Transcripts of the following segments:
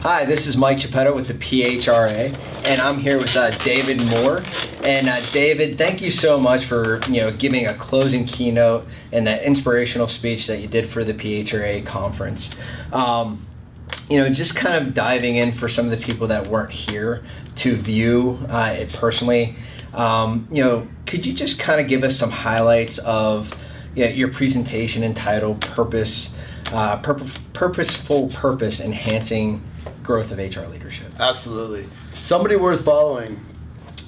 Hi, this is Mike Geppetto with the PHRA, and I'm here with David Moore. And David, thank you so much for giving a closing keynote and that inspirational speech that you did for the PHRA conference. Just kind of diving in for some of the people that weren't here to view it personally. Could you just kind of give us some highlights of your presentation entitled Purposeful Purpose Enhancing Growth of HR Leadership? Absolutely. Somebody worth following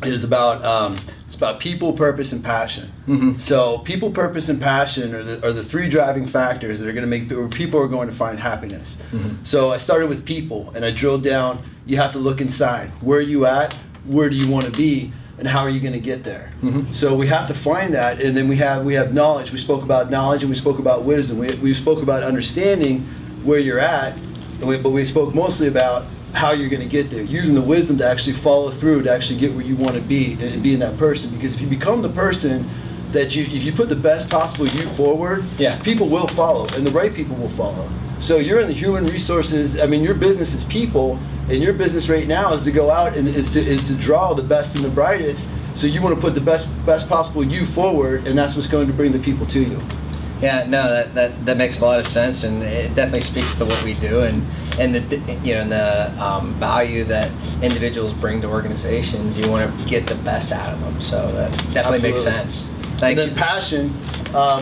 is about it's about people, purpose, and passion. Mm-hmm. So people, purpose, and passion are the three driving factors that are going to make where people are going to find happiness. Mm-hmm. So I started with people, and I drilled down. You have to look inside. Where are you at? Where do you want to be? And how are you going to get there? Mm-hmm. So we have to find that, and then we have knowledge. We spoke about knowledge, and we spoke about wisdom. We spoke about understanding where you're at, but we spoke mostly about how you're going to get there, using the wisdom to actually follow through, to actually get where you want to be and being that person. Because if you become the person that if you put the best possible you forward, people will follow, and the right people will follow. So you're in the human resources. I mean, your business is people, and your business right now is to go out and is to draw the best and the brightest. So you want to put the best possible you forward, and that's what's going to bring the people to you. Yeah, no, that makes a lot of sense, and it definitely speaks to what we do, and the value that individuals bring to organizations. You want to get the best out of them, so that definitely makes sense. And then passion,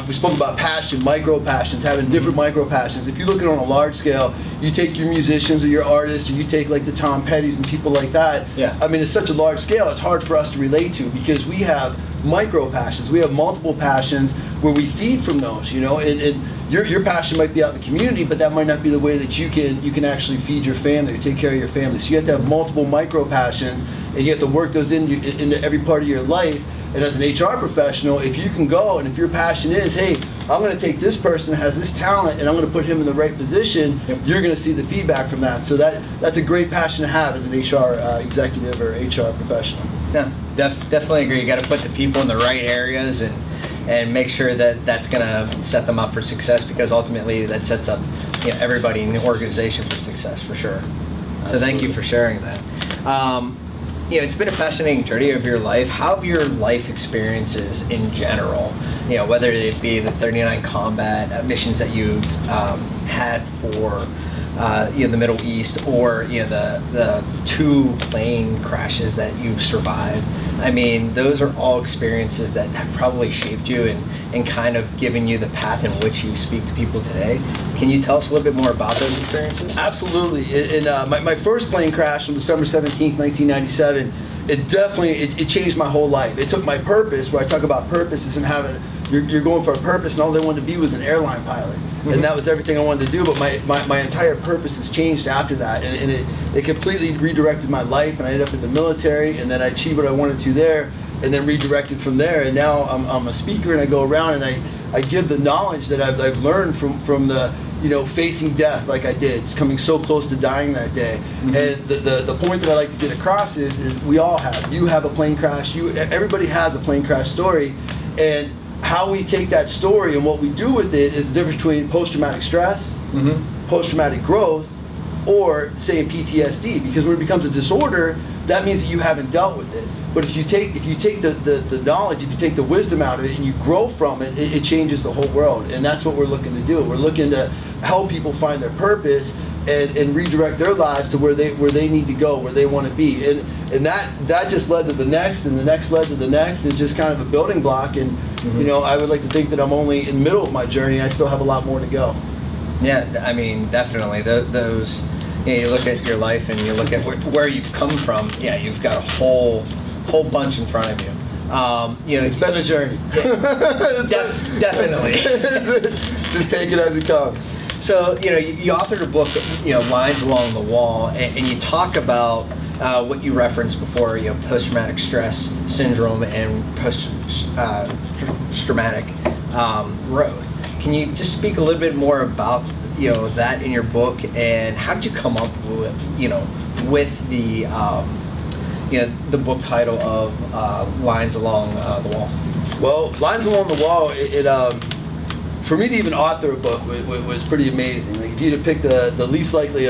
we spoke about passion, micro passions, having different micro passions. If you look at it on a large scale, you take your musicians or your artists, or you take like the Tom Pettys and people like that. Yeah. I mean, it's such a large scale, it's hard for us to relate to, because we have micro passions. We have multiple passions where we feed from those, and your passion might be out in the community, but that might not be the way that you can actually feed your family or take care of your family. So you have to have multiple micro passions, and you have to work those into every part of your life. And as an HR professional, if you can go, and if your passion is, hey, I'm going to take this person that has this talent and I'm going to put him in the right position, you're going to see the feedback from that. So that's a great passion to have as an HR executive or HR professional. Yeah, definitely agree. You got to put the people in the right areas and make sure that that's going to set them up for success, because ultimately that sets up everybody in the organization for success, for sure. So thank you for sharing that. It's been a fascinating journey of your life. How have your life experiences in general, whether it be the 39 combat missions that you've had for the Middle East, or the 2 plane crashes that you've survived. I mean, those are all experiences that have probably shaped you and kind of given you the path in which you speak to people today. Can you tell us a little bit more about those experiences? Absolutely. My first plane crash on December 17th, 1997, it changed my whole life. It took my purpose, where I talk about purpose, isn't having, you're going for a purpose, and all I wanted to be was an airline pilot. Mm-hmm. And that was everything I wanted to do, but my entire purpose has changed after that, and it completely redirected my life, and I ended up in the military, and then I achieved what I wanted to there, and then redirected from there, and now I'm a speaker, and I go around and I give the knowledge that I've learned from the facing death like I did. It's coming so close to dying that day. Mm-hmm. And the point that I like to get across is we all have. You have a plane crash. Everybody has a plane crash story, and how we take that story and what we do with it is the difference between post-traumatic stress, mm-hmm. post-traumatic growth, or say PTSD. Because when it becomes a disorder, that means that you haven't dealt with it. But if you take the knowledge, if you take the wisdom out of it and you grow from it, it changes the whole world. And that's what we're looking to do. We're looking to help people find their purpose and redirect their lives to where they need to go, where they want to be. And that just led to the next, and the next led to the next, and just kind of a building block. And mm-hmm. I would like to think that I'm only in the middle of my journey. I still have a lot more to go. Yeah, I mean, definitely. Those, you look at your life and you look at where you've come from. Yeah, you've got a whole bunch in front of you. It's been a journey. Definitely. Just take it as it comes. So, you authored a book, Lines Along the Wall, and you talk about what you referenced before, post-traumatic stress syndrome and post-traumatic growth. Can you just speak a little bit more about that in your book, and how did you come up with the book title of Lines Along the Wall? Well, Lines Along the Wall, for me to even author a book was pretty amazing. Like if you'd have picked the least likely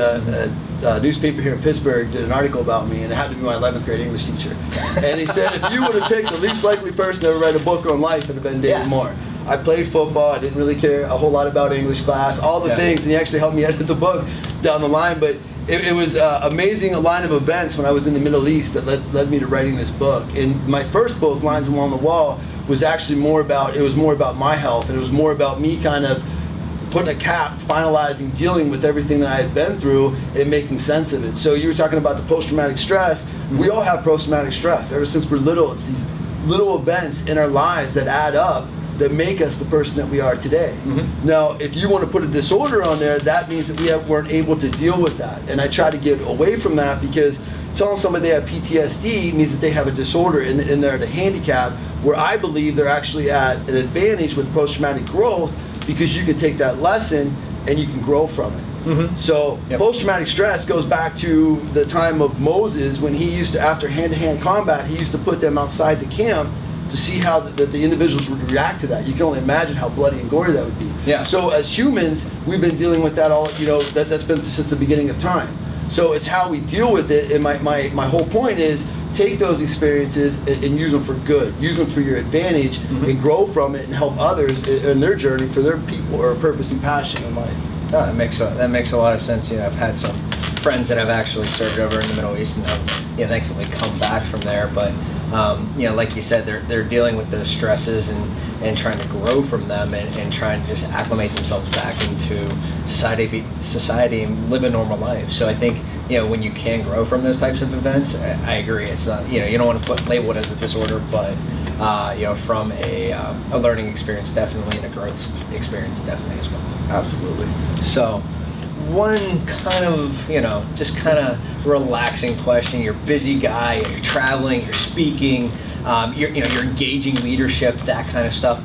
newspaper here in Pittsburgh did an article about me, and it happened to be my 11th grade English teacher. And he said, if you would have picked the least likely person to ever write a book on life, it would have been David Moore. I played football. I didn't really care a whole lot about English class, all the things, and he actually helped me edit the book down the line. But it was amazing, a line of events when I was in the Middle East that led me to writing this book. And my first book, Lines Along the Wall, was actually more about my health, and it was more about me kind of putting a cap, finalizing, dealing with everything that I had been through and making sense of it. So you were talking about the post-traumatic stress. We all have post-traumatic stress. Ever since we're little, it's these little events in our lives that add up that make us the person that we are today. Now, if you want to put a disorder on there, that means that we weren't able to deal with that. And I try to get away from that, because telling somebody they have PTSD means that they have a disorder and they're at a handicap, where I believe they're actually at an advantage with post-traumatic growth, because you can take that lesson and you can grow from it. So post-traumatic stress goes back to the time of Moses, when he used to, after hand-to-hand combat, he used to put them outside the camp to see how the individuals would react to that. You can only imagine how bloody and gory that would be. So as humans, we've been dealing with that all, that's been since the beginning of time. So it's how we deal with it, and my whole point is, take those experiences and use them for good, use them for your advantage, and grow from it and help others in their journey for their people or purpose and passion in life. That makes a lot of sense. I've had some friends that have actually served over in the Middle East and have thankfully come back from there, but like you said, they're dealing with those stresses and trying to grow from them and trying to just acclimate themselves back into society and live a normal life. So I think when you can grow from those types of events, I agree. It's not you don't want to label it as a disorder, but from a learning experience, definitely, and a growth experience, definitely as well. Absolutely. So one kind of, just kind of relaxing question. You're a busy guy, you're traveling, you're speaking, you're engaging leadership, that kind of stuff.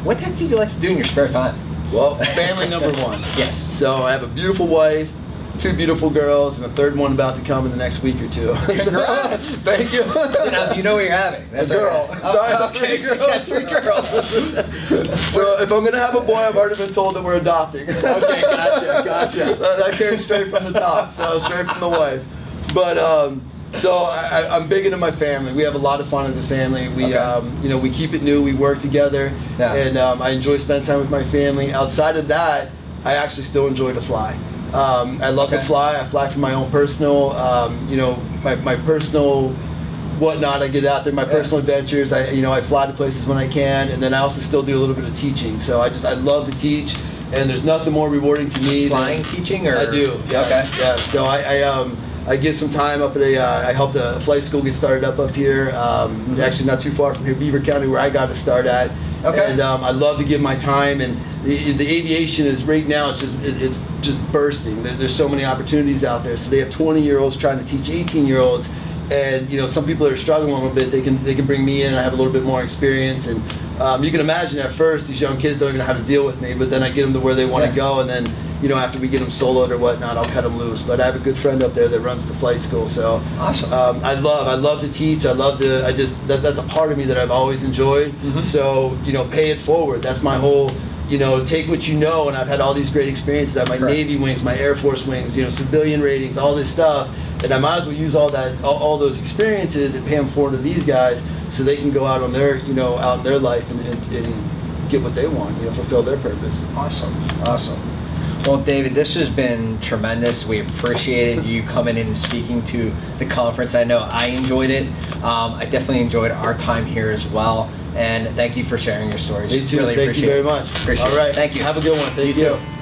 What the heck do you like to do in your spare time? Well, family number one. Yes. So I have a beautiful wife, 2 beautiful girls, and a 3rd one about to come in the next week or 2. Congrats. Thank you. Now, you know what you're having. That's a girl. Right. So I have okay, 3 girls. So 3 girls. So if I'm going to have a boy, I've already been told that we're adopting. Okay, gotcha. That came straight from the top, so straight from the wife. But so I'm big into my family. We have a lot of fun as a family. We we keep it new. We work together, and I enjoy spending time with my family. Outside of that, I actually still enjoy to fly. I love to fly. I fly for my own personal, my personal whatnot. I get out there, my personal adventures. I fly to places when I can, and then I also still do a little bit of teaching. So I love to teach, and there's nothing more rewarding to me than teaching. Or I do. Yes, okay. Yeah. So I get some time up at I helped a flight school get started up here. Actually, not too far from here, Beaver County, where I got to start at. Okay. And I love to give my time, and the aviation is right now. It's just bursting. There's so many opportunities out there. So they have 20-year-olds trying to teach 18-year-olds, and some people that are struggling a little bit, they can bring me in. I have a little bit more experience, and you can imagine at first these young kids don't even know how to deal with me. But then I get them to where they want to go, and then after we get them soloed or whatnot, I'll cut them loose. But I have a good friend up there that runs the flight school, so awesome. I love to teach. That's a part of me that I've always enjoyed. So pay it forward. That's my whole. Take what you know, and I've had all these great experiences. I have my Navy wings, my Air Force wings, civilian ratings, all this stuff, and I might as well use all those experiences and pay them forward to these guys, so they can go out on their, out in their life and get what they want, fulfill their purpose. Awesome. Well, David, this has been tremendous. We appreciated you coming in and speaking to the conference. I know I enjoyed it. I definitely enjoyed our time here as well. And thank you for sharing your stories. Me too. Really Thank you very much. Appreciate it. All right. Thank you. Have a good one. Thank you. You too.